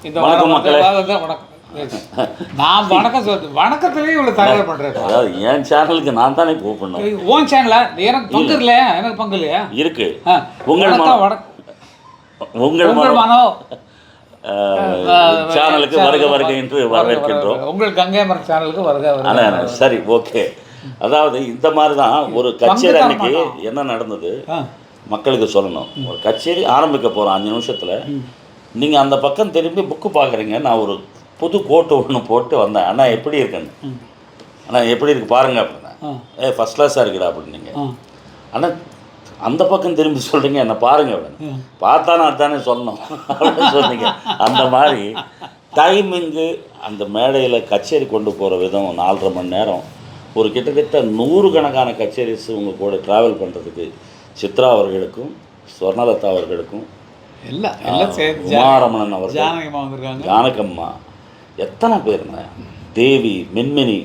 இந்த வணக்கம் நான் வணக்கம் சொல்றது வணக்கத்திலேயே இவ்வளோ தகவல் பண்ணுறேன். அதாவது என் சேனலுக்கு நான் தானே கூப்பிடணும். ஓன் சேனலில் எனக்கு பங்கு இல்லையா? எனக்கு பங்கு இல்லையா? இருக்கு. உங்கள் மனோ சேனலுக்கு வருக என்று வரவேற்கின்றோம். உங்கள் கங்கை மரம் சேனலுக்கு வருக. சரி, ஓகே. அதாவது இந்த மாதிரி தான் ஒரு கச்சேரி அன்னைக்கு என்ன நடந்தது மக்களுக்கு சொல்லணும். ஒரு கச்சேரி ஆரம்பிக்க போகிறோம் 5 நிமிஷத்தில். நீங்கள் அந்த பக்கம் திரும்பி புக்கு பார்க்குறீங்க. நான் ஒரு புது கோட்டு ஒன்று போட்டு வந்தேன். அண்ணா எப்படி இருக்குன்னு, அண்ணா எப்படி இருக்கு பாருங்க அப்படின்னா, ஃபஸ்ட் கிளாஸாக இருக்குடா அப்படின்னீங்க. ஆனால் அந்த பக்கம் திரும்பி சொல்கிறீங்க என்னை பாருங்க அப்படின்னு. பார்த்தா நான் தானே சொல்லணும் அப்படின்னு சொன்னீங்க. அந்த மாதிரி டைமிங்கு, அந்த மேடையில் கச்சேரி கொண்டு போகிற விதம் 4.5 மணி நேரம், ஒரு கிட்டத்தட்ட 100 கணக்கான கச்சேரிஸ் உங்கள் கூட ட்ராவல் பண்ணுறதுக்கு சித்ரா அவர்களுக்கும் ஸ்வர்ணலதா அவர்களுக்கும் உமாரமணன் அவர்கள், ஜானகம்மா, எத்தனை பேருங்க, தேவி, மின்மினி,